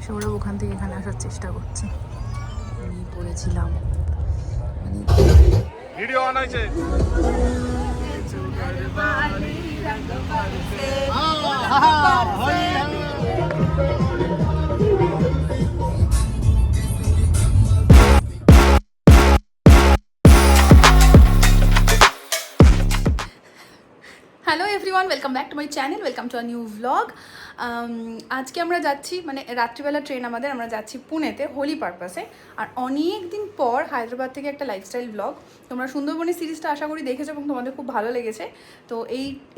সৌরভ ওখান থেকে এখানে আসার চেষ্টা করছে। আমি পড়েছিলাম ভিডিও অন হয়েছে। Hello everyone, welcome back to my channel, welcome to a new vlog. আজকে আমরা যাচ্ছি, মানে রাত্রিবেলা ট্রেন আমাদের, আমরা যাচ্ছি পুনেতে হোলি পারপাসে। আর অনেক দিন পর হায়দ্রাবাদ থেকে একটা লাইফস্টাইল ব্লগ। তোমরা সুন্দরবনী সিরিজটা আশা করি দেখেছো এবং তোমাদের খুব ভালো লেগেছে। তো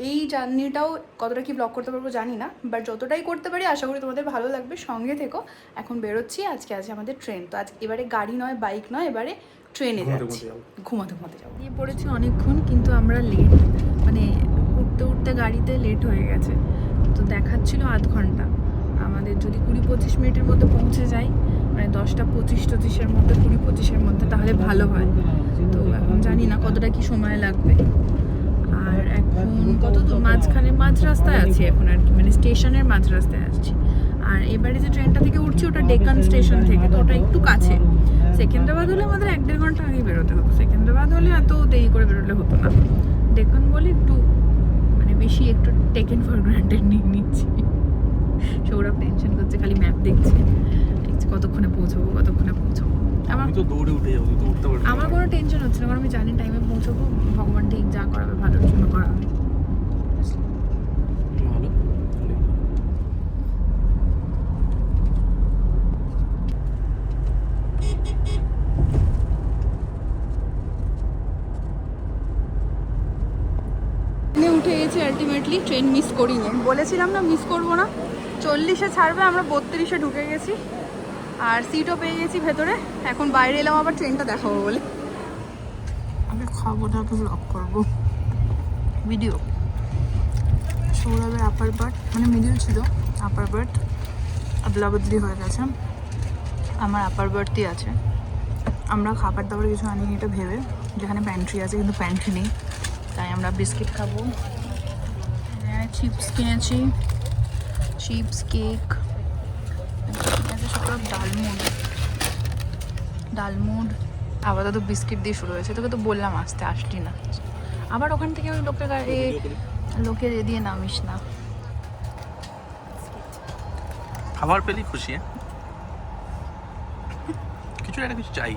এই জার্নিটাও কতটা কি ব্লগ করতে পারবো জানি না, বাট যতটাই করতে পারি আশা করি তোমাদের ভালো লাগবে। সঙ্গে থেকো। এখন বেরোচ্ছি, আজকে আছে আমাদের ট্রেন। তো আজ এবারে গাড়ি নয়, বাইক নয়, এবারে ট্রেনে যাচ্ছি। ঘুমাতে যাবো। গিয়ে পড়েছি অনেকক্ষণ, কিন্তু আমরা লেট, মানে উঠতে উঠতে গাড়িতে লেট হয়ে গেছে। তো দেখাচ্ছিল আধ ঘন্টা। আমাদের যদি 20-25 মিনিটের মধ্যে পৌঁছে যাই, মানে 10টা 25-25-এর মধ্যে, 20-25-এর মধ্যে, তাহলে ভালো হয়। তো এখন জানি না কতটা কি সময় লাগবে। আর এখন কত দূর, মাঝ রাস্তায় আছি এখন আর কি, মানে স্টেশনের মাঝ রাস্তায় আসছি। আর এবারে যে ট্রেনটা থেকে উঠছি ওটা ডেকান স্টেশন থেকে, তো ওটা একটু কাছে। সেকেন্দ্রাবাদ হলে আমাদের 1-1.5 ঘন্টা আগে বেরোতে হতো। সেকেন্দ্রাবাদ হলে এত দেরি করে বেরোলে হতো না। ডেকান বলে একটু বেশি একটু টেকেন ফর গ্রান্টেড নিয়ে নিচ্ছি। সৌরভ টেনশন করছে, খালি ম্যাপ দেখছে কতক্ষণে পৌঁছবো। আমার তো দৌড়ে উঠে যাবো, তো উঠতে পারবো। আমার কোনো টেনশন হচ্ছে না, কারণ আমি জানি টাইমে পৌঁছবো। ভগবান ঠিক যা করাবে ভালোর জন্য করাবে। ভালো। উঠে গেছি আলটিমেটলি, ট্রেন মিস করিনি। বলেছিলাম না মিস করবো না। 40-এ ছাড়বে, আমরা 32-এ ঢুকে গেছি। আর সিটও পেয়ে গেছি ভেতরে। এখন বাইরে এলাম আবার ট্রেনটা দেখাবো বলে। আমি খাবো না, তো ব্লগ করবো ভিডিও। সৌরভের আপার বার্থ, মানে মিডিল ছিল, আপার বার্থ আদলা বদলি হয়ে গেছে। আমার আপার বার্থই আছে। আমরা খাবার দাবার কিছু আনিনি এটা ভেবে, যেখানে প্যান্ট্রি আছে, কিন্তু প্যান্ট্রি নেই। তাই আমরা বিস্কিট খাবো। চিপস কিনেছি, চিপস, কেক, সব ডালমুড। আপাতত বিস্কিট দিয়ে শুরু হয়েছে। তোকে তো বললাম আসতে, আসলি না। আবার ওখান থেকে ওই লোকের দিয়ে নামিস না। খাবার পেলেই খুশি। কিছু একটা কিছু চাই।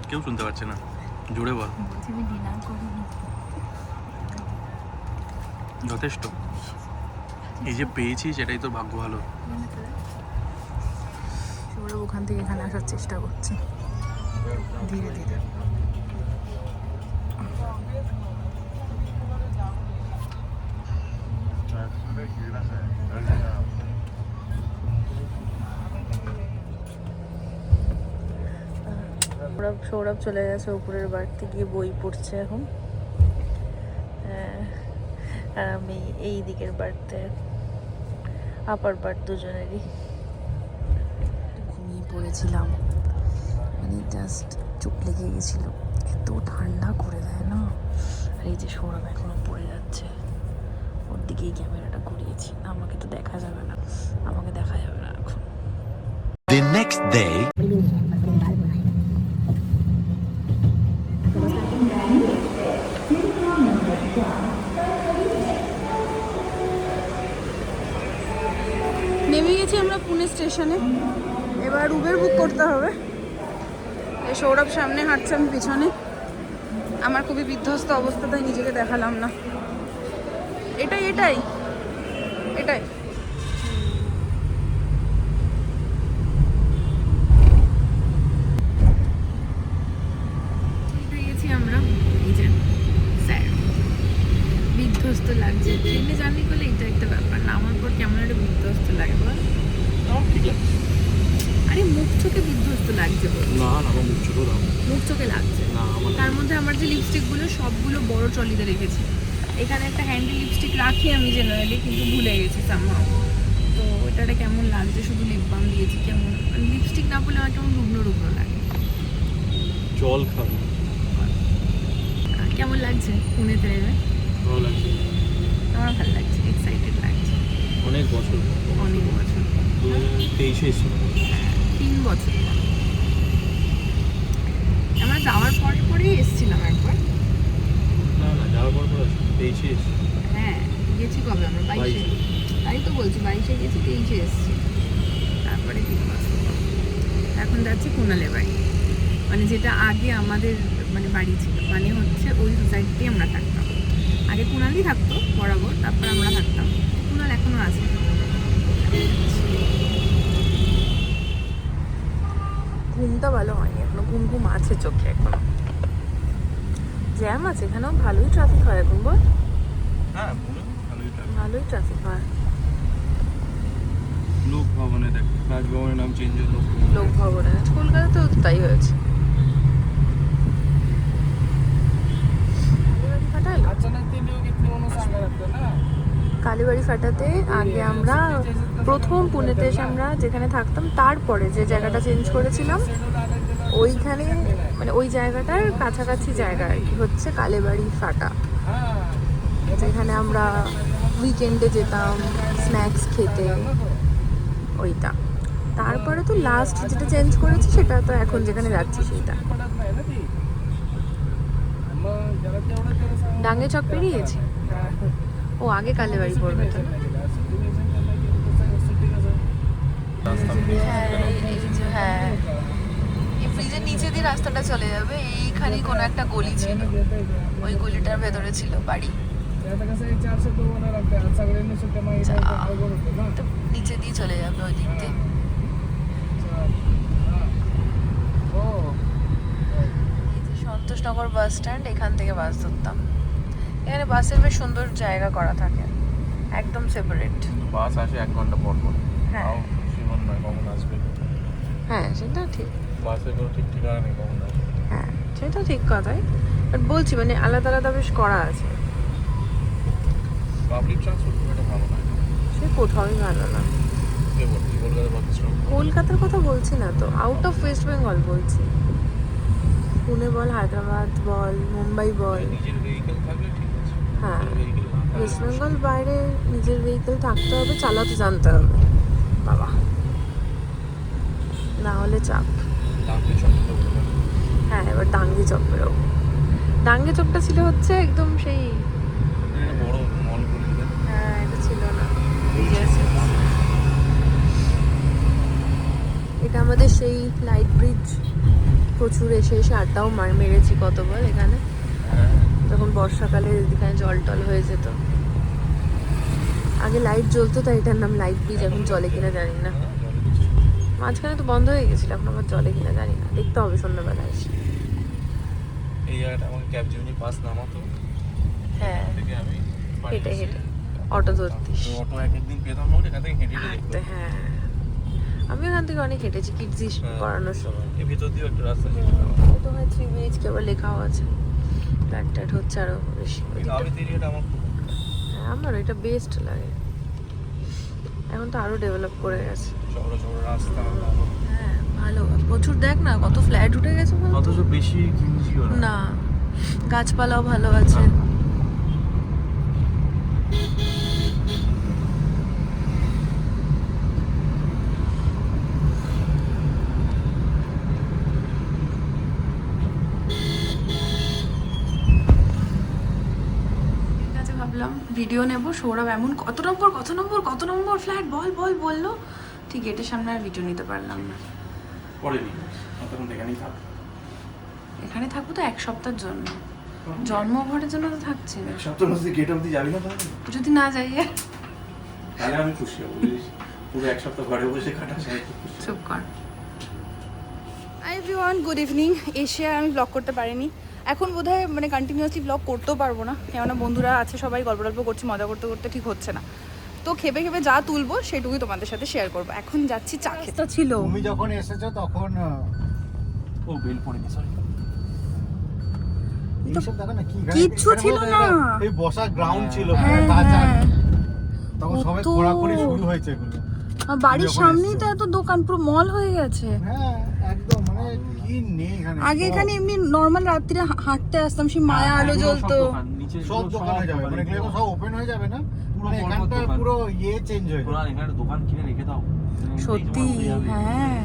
কেউ শুনতে পাচ্ছে না, জোরে বল। যথেষ্ট। এই যে পেয়েছি সেটাই তোর ভাগ্য ভালো। সৌরভ ওখান থেকে এখানে আসার চেষ্টা করছে ধীরে ধীরে। সৌরভ চলে গেছে উপরের বাড়িতে গিয়ে বই পড়ছে এখন। আর আমি এই দিকের বাড়িতে, আপার বাড়ি দুজনেরই। ঘুমিয়ে পড়েছিলাম, মানে জাস্ট চোখ লেগে গেছিল। এত ঠান্ডা করে দেয় না। আর এই যে সৌরভ এখনো পড়ে যাচ্ছে, ওর দিকেই ক্যামেরাটা ঘুরিয়েছি। আমাকে তো দেখা যাবে না, আমাকে দেখা যাবে না এখন। The next day. নেমে গেছি আমরা পুনে স্টেশনে। এবার উবের বুক করতে হবে। এই সৌরভ সামনে হাঁটছে, আমি পিছনে। আমার খুবই বিধ্বস্ত অবস্থা, তাই নিজেকে দেখালাম না। এটাই গেছি আমরা। এই যে স্যার, বিধ্বস্ত লাগছে। ট্রেনে জার্নি করলে এটা একটা ব্যাপার, না আমার পর কেমন একটা বিধ্বস্ত লাগে বল। আরে মুখ চোখে বিধ্বস্ত লাগছে বল। মুখ চোখে লাগছে। তার মধ্যে আমার যে লিপস্টিকগুলো সবগুলো বড় ট্রলিতে রেখেছি। এখানে একটা হ্যান্ডি লিপস্টিক রাখি আমি জেনারেলি, কিন্তু ভুলে গেছি সামহাও। তো এটা কেমন লাগছে, শুধু লিপ বাম দিয়েছি। কেমন লিপস্টিক না বলে আমার কেমন রুগ্ন লাগে। জল খাবো। কেমন লাগছে পুনেতে নেমে? ভালো লাগছে। আমার ভালো লাগছে, এক্সাইটেড লাগছে। বছর অনেক বছর, 2023 এসেছিল। 3 বছর। আমরা যাওয়ার পরে পরেই এসেছিলাম একবার। না না, যাওয়ার পর পর 23 এসেছিল। হ্যাঁ, গেছি কবে আমরা? 22-এ। তাই তো বলছি, 22-এ গেছি, 23-এ এসেছি, তারপরে 3 বছর। এখন যাচ্ছি কুণালের বাড়ি, মানে যেটা আগে আমাদের মানে বাড়ি ছিল, মানে হচ্ছে ওই সোসাইটিতেই আমরা থাকতাম। আগে কুণালই থাকতো বরাবর, তারপর আমরা থাকতাম। কুণাল এখনো আছে। ঘুমটা ভালো হয়নি এখনো, ঘুম ঘুম আছে চোখে এখনো। জ্যাম আছে এখানেও, ভালোই ট্রাফিক হয় এখন বল। হ্যাঁ, ভালোই থাকে। ভালোই ট্রাফিক হয়। লোক ভবনে দেখ, রাজভবনের নাম চেঞ্জ হলো। লোক ভবনে কলকাতাতেও তো তাই হয়েছে। কালীবাড়ি ফাটাতে আগে আমরা প্রথম পুনেতে এসে আমরা যেখানে থাকতাম, তারপরে যে জায়গাটা চেঞ্জ করেছিলাম ওইখানে, মানে ওই জায়গাটার কাছাকাছি জায়গা আর কি হচ্ছে কালীবাড়ি ফাটা, যেখানে আমরা উইকেন্ডে যেতাম স্ন্যাক্স খেতে, ওইটা। তারপরে তো লাস্ট যেটা চেঞ্জ করেছি সেটা তো এখন যেখানে যাচ্ছি সেইটা। ডাঙ্গে চক পেরিয়েছি। ও আগে কালীবাড়ি পড়বে তো। হ্যাঁ, এই ফ্রিজের নিচে দিয়ে রাস্তাটা চলে যাবে, এইখানেই কোনো একটা গলি ছিল, ওই গলিটার ভেতরে ছিল বাড়ি। তো নিচে দিয়ে চলে যাবে ওই দিক দিয়ে। এই যে সন্তোষনগর বাস স্ট্যান্ড, এখান থেকে বাস ধরতাম। এখানে বাসের বেশ সুন্দর জায়গা করা থাকে, একদম সেপারেট। বাস আসে 1 ঘন্টা পর পর। হ্যাঁ। তাও সীমন নয় কখন আসবে। হ্যাঁ, সেটা ঠিক। বাসে কোনো ঠিক ঠিকানা নেই কখন আসবে। হ্যাঁ, সেটা ঠিক কথাই, বাট বলছি মানে আলাদা আলাদা বেশ করা আছে। পাবলিক ট্রান্সপোর্ট খুব একটা ভালো নয়। সে কোথাওই ভালো না। কে বলছি কলকাতা বাস স্ট্যান্ড? কলকাতার কথা বলছি না তো, আউট অফ ওয়েস্ট বেঙ্গল বলছি। পুনে বল, হায়দ্রাবাদ বল, মুম্বাই বল। নিজের ভেহিকেল থাকলে ঠিক আছে। হ্যাঁ, ভেহিকেল না থাকলে ওয়েস্ট বেঙ্গল বাইরে নিজের ভেহিকেল থাকতে হবে, চালাতে জানতে হবে বাবা, না হলে চাপ। দামকে চকটা বলে। হ্যাঁ, এবার ডাঙ্গি চক বেরোবো। ডাঙ্গি চকটা ছিল হচ্ছে একদম সেই, বড় মল বলে দেয়। হ্যাঁ এটা ছিল না, এটা আমাদের সেই লাইট ব্রিজ, প্রচুর এসে এসে আড্ডাও মেরেছি কতবার এখানে, যখন বর্ষাকালে এখানে জল টল হয়ে যেত। আগে লাইট জ্বলতো তাই এটার নাম লাইট ব্রিজ, এখন জলে কিনা জানি না। মাঝখানে তো বন্ধ হয়ে গেছিল, এখন আবার জলে কিনা জানি না, দেখতে হবে সন্ধ্যাবেলা এসে। এই জায়গাটা আমাকে ক্যাব জিমনি পাস নামাতো। হ্যাঁ, থেকে আমি হেঁটে হেঁটে অটো ধরতিস। অটো একদিন পেতাম না, এখান থেকে হেঁটে হেঁটে হাঁটতে, হ্যাঁ আমি ওখান থেকে অনেক হেঁটেছি কিডজি করানোর সময়। এর ভিতর দিয়েও একটা রাস্তা ছিল। তো হয় 3 BHK আবার লেখাও আছে, ফ্ল্যাট ট্যাট হচ্ছে আরো বেশি। আমি এরিয়াটা আমার খুব হ্যাঁ, আমার এটা বেস্ট লাগে, এখন তো আরো ডেভেলপ করে গেছে। চওড়া চওড়া রাস্তা। হ্যাঁ ভালো, প্রচুর দেখ না কত ফ্ল্যাট উঠে গেছে বল। অথচ বেশি ঘিঞ্জিও না, গাছপালাও ভালো আছে। ভাবলাম ভিডিও নেব, সৌরভ এমন কত নম্বর ফ্ল্যাট বল বল বললো, ঠিক গেটের সামনে আর ভিডিও নিতে পারলাম না। পরে নি তখন এখানেই থাক। এখানে থাকবো তো 1 সপ্তাহের জন্য, জন্মঘরের জন্য তো থাকছি না। সপ্তাহ মধ্যে গেট অবধি যাবি না তাহলে? যদি না যাই তাহলে আমি খুশি হব, বুঝিস? পুরো 1 সপ্তাহ ঘরে বসে কাটাস, আমি খুব খুশি। চুপ কর। Everyone, good evening. এসে আর আমি ব্লগ করতে পারিনি, এখন বোধহয় মানে কন্টিনিউয়াসলি ব্লগ করতেও পারবো না, কেননা বন্ধুরা আছে সবাই, গল্প টল্প করছি, মজা করতে করতে ঠিক হচ্ছে না। তো খেপে খেপে যা তুলবো সেটুকুই তোমাদের সাথে শেয়ার করবো। এখন যাচ্ছি চা খেতে। ছিল তুমি যখন এসেছো তখন ও বেল পড়ে নি, সরি। এইসব দেখো না, কি কিচ্ছু ছিল না। এই বসা গ্রাউন্ড ছিল, হ্যাঁ, তাছাড়া হ্যাঁ। তখন সবাই কত- খোঁড়াখুড়ি শুরু হয়েছে এগুলো। বাড়ির যখন সামনেই তো এসছো। এত দোকান, পুরো মল হয়ে গেছে। হ্যাঁ একদম, মানে কি নেই এখানে। আগে সব- এখানে এমনি নর্মাল রাত্রিরে হাঁটতে আসতাম, সেই মায়া আলো জ্বলতো। সব দোকান হয়ে যাবে, মানে এগুলো এখন সব ওপেন হয়ে যাবে না, পুরো মানে পরপর এখানটা দোকান। পুরো ইয়ে চেঞ্জ হয়ে পুরো গেল। এখানে দোকান কিনে রেখে দাও। সত্যি এই জমা পড়ে যাবে। হ্যাঁ।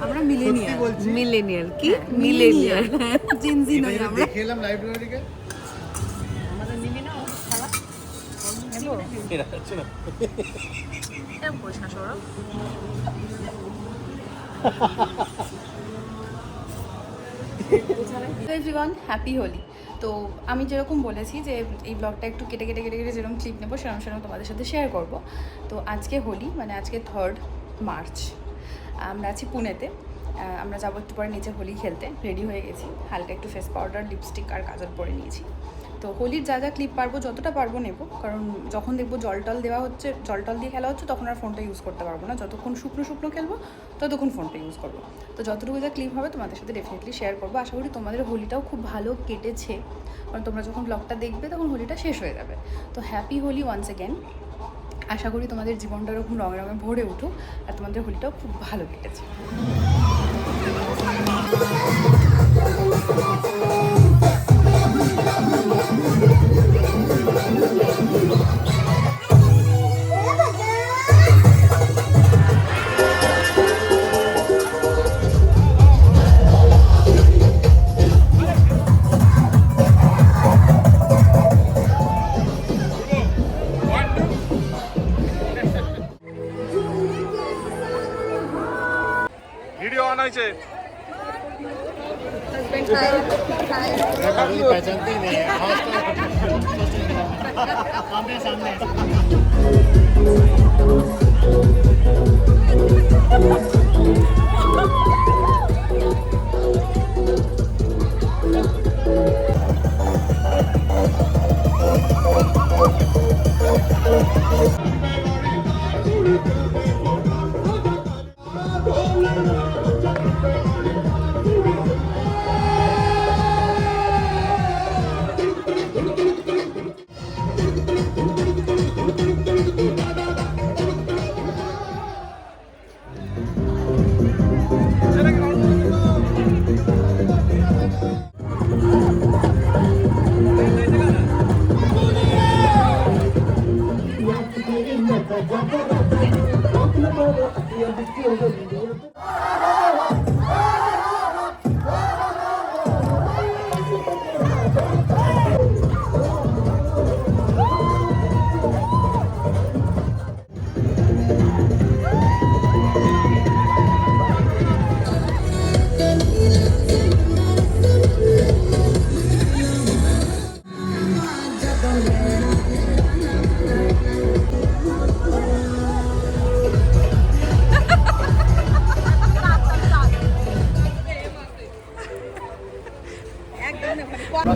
আমরা মিলেনিয়াল। বলছি মিলেনিয়াল কি হ্যাঁ, মিলেনিয়াল জিনজি এটা নই যেটা আমরা। দেখে এলাম লাইব্রেরিকে। Everyone happy Holi. তো আমি যেরকম বলেছি যে এই ব্লগটা একটু কেটে কেটে কেটে কেটে যেরকম ক্লিপ নেবো সেরকম সেরকম তোমাদের সাথে শেয়ার করব। তো আজকে হোলি মানে আজকে 3rd মার্চ, আমরা আছি পুনেতে। আমরা যাবো একটু পরে নিচে হোলি খেলতে, রেডি হয়ে গেছি, হালকা একটু ফেস পাউডার লিপস্টিক আর কাজল পরে নিয়েছি। তো হোলির যা যা ক্লিপ পারবো যতটা পারবো নেবো, কারণ যখন দেখবো জল টল দেওয়া হচ্ছে, জল টল দিয়ে খেলা হচ্ছে, তখন আর ফোনটা ইউজ করতে পারবো না। যতক্ষণ শুকনো শুকনো খেলবো ততক্ষণ ফোনটা ইউজ করবো। তো যতটুকু যা ক্লিপ হবে তোমাদের সাথে ডেফিনেটলি শেয়ার করবো। আশা করি তোমাদের হোলিটাও খুব ভালো কেটেছে, কারণ তোমরা যখন ব্লগটা দেখবে তখন হোলিটা শেষ হয়ে যাবে। তো হ্যাপি হোলি ওয়ান্স অ্যাগেন। আশা করি তোমাদের জীবনটা এরকম রঙে রঙে ভরে উঠুক আর তোমাদের হোলিটাও খুব ভালো কেটেছে। ভিডিও অন হয়েছে। कभी पहचानते ही नहीं है आवाज तो सामने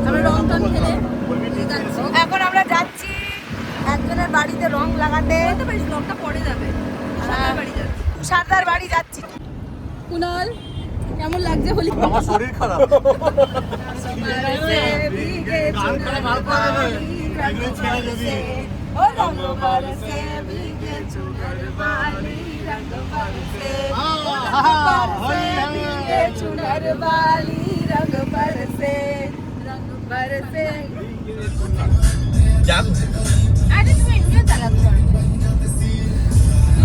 আমরা রং টং খেলে এখন আমরা যাচ্ছি একজনের বাড়িতে রং লাগাতে। রংটা পড়ে যাবে, সারদার বাড়ি যাচ্ছি। কুনাল, কেমন লাগছে হোলি? আমার শরীর খারাপ গান করে ভালো করে দেবে এগুলো ছেড়ে যদি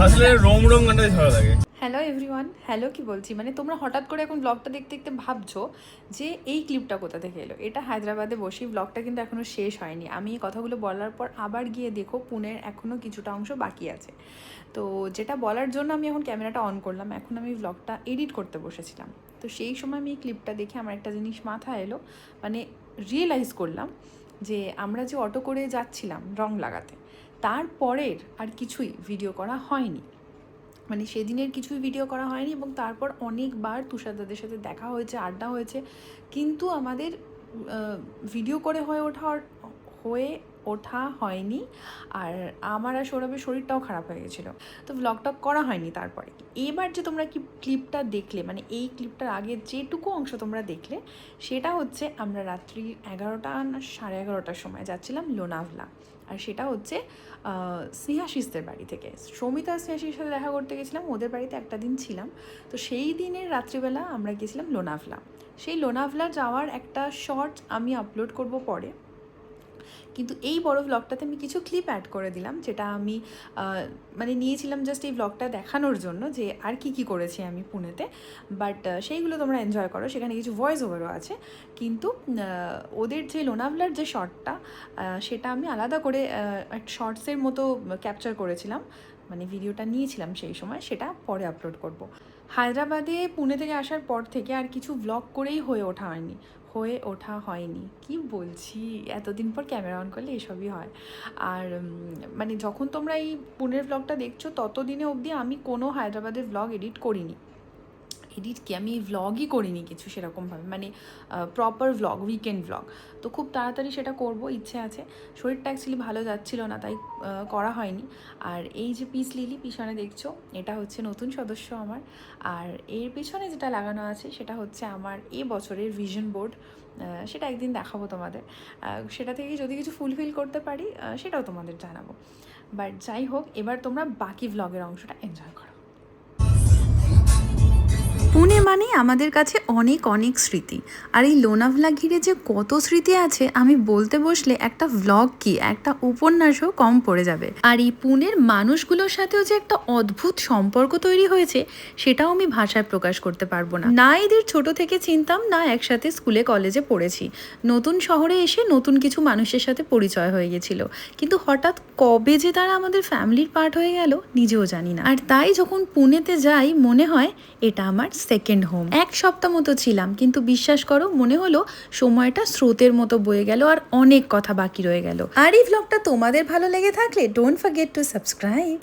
আসলে রং রং গানটাই ভালো লাগে। হ্যালো এভরিওয়ান, হ্যালো কি বলছি, মানে তোমরা হঠাৎ করে এখন ব্লগটা দেখতে দেখতে ভাবছো যে এই ক্লিপটা কোথা থেকে এলো। এটা হায়দ্রাবাদে বসি, ব্লগটা কিন্তু এখনও শেষ হয়নি। আমি এই কথাগুলো বলার পর আবার গিয়ে দেখো পুনের এখনও কিছুটা অংশ বাকি আছে। তো যেটা বলার জন্য আমি এখন ক্যামেরাটা অন করলাম, এখন আমি ব্লগটা এডিট করতে বসেছিলাম। তো সেই সময় আমি এই ক্লিপটা দেখে আমার একটা জিনিস মাথায় এলো, মানে রিয়েলাইজ করলাম যে আমরা যে অটো করে যাচ্ছিলাম রং লাগাতে, তারপরের আর কিছুই ভিডিও করা হয়নি। মানে সেদিনের কিছুই ভিডিও করা হয়নি এবং তারপর অনেকবার তুষারদাদের সাথে দেখা হয়েছে, আড্ডা হয়েছে, কিন্তু আমাদের ভিডিও করে হয়ে ওঠা হয়নি। আর আমার আর সৌরভের শরীরটাও খারাপ হয়ে গেছিলো, তো ব্লগটা করা হয়নি। তারপরে এবার যে তোমরা কি ক্লিপটা দেখলে, মানে এই ক্লিপটার আগে যেটুকু অংশ তোমরা দেখলে, সেটা হচ্ছে আমরা রাত্রি 11টা না 11:30টার সময় যাচ্ছিলাম লোনাভলা। আর সেটা হচ্ছে স্নেহাশিসদের বাড়ি থেকে। সৌমিতা আর স্নেহাশিসের সাথে দেখা করতে গেছিলাম, ওদের বাড়িতে একটা দিন ছিলাম। তো সেই দিনের রাত্রিবেলা আমরা গেছিলাম লোনাভলা। সেই লোনাভলা যাওয়ার একটা শর্টস আমি আপলোড করব পরে, কিন্তু এই বড় ব্লগটাতে আমি কিছু ক্লিপ অ্যাড করে দিলাম, যেটা আমি মানে নিয়েছিলাম জাস্ট এই ব্লগটা দেখানোর জন্য যে আর কি করেছি আমি পুনেতে। বাট সেইগুলো তোমরা এনজয় করো, সেখানে কিছু ভয়েস ওভারও আছে। কিন্তু ওদের যে লোনাভলার যে শর্টটা, সেটা আমি আলাদা করে একটা শর্টসের মতো ক্যাপচার করেছিলাম, মানে ভিডিওটা নিয়েছিলাম সেই সময়, সেটা পরে আপলোড করব। হায়দ্রাবাদে পুনে থেকে আসার পর থেকে আর কিছু ব্লগ করেই হয়ে ওঠা হয়নি। কি বলছি, এতদিন পর ক্যামেরা অন করলে এসবই হয়। আর মানে যখন তোমরা এই পুনের ব্লগটা দেখছো ততদিনে অবধি আমি কোনো হায়দ্রাবাদের ব্লগ এডিট করিনি। আমি ভ্লগই করিনি কিছু সেরকমভাবে, মানে প্রপার ভ্লগ, উইকেন্ড ভ্লগ। তো খুব তাড়াতাড়ি সেটা করব, ইচ্ছে আছে। শরীরটা অ্যাকচুয়ালি ভালো যাচ্ছিল না, তাই করা হয়নি। আর এই যে পিস লিলি পিছনে দেখছো, এটা হচ্ছে নতুন সদস্য আমার। আর এর পেছনে যেটা লাগানো আছে সেটা হচ্ছে আমার বছরের ভিশন বোর্ড। সেটা একদিন দেখাবো তোমাদের। সেটা থেকে যদি কিছু ফুলফিল করতে পারি সেটাও তোমাদের জানাবো। বাট যাই হোক, এবার তোমরা বাকি ভ্লগের অংশটা এনজয় করো। পুনে মানে আমাদের কাছে অনেক অনেক স্মৃতি, আর এই লোনাভলা ঘিরে যে কত স্মৃতি আছে আমি বলতে বসলে একটা ভ্লগ কি একটা উপন্যাসও কম পড়ে যাবে। আর এই পুনের মানুষগুলোর সাথেও যে একটা অদ্ভুত সম্পর্ক তৈরি হয়েছে সেটাও আমি ভাষায় প্রকাশ করতে পারবো না। না এদের ছোট থেকে চিনতাম, না একসাথে স্কুলে কলেজে পড়েছি। নতুন শহরে এসে নতুন কিছু মানুষের সাথে পরিচয় হয়ে গেছিল, কিন্তু হঠাৎ কবে যে তারা আমাদের ফ্যামিলির পার্ট হয়ে গেল নিজেও জানি না। আর তাই যখন পুনেতে যাই মনে হয় এটা আমার সেকেন্ড হোম। এক সপ্তাহ মতো ছিলাম, কিন্তু বিশ্বাস করো মনে হলো সময়টা স্রোতের মতো বয়ে গেল, আর অনেক কথা বাকি রয়ে গেল। আর এই ভ্লগটা তোমাদের ভালো লেগে থাকলে ডোন্ট ফরগেট টু সাবস্ক্রাইব।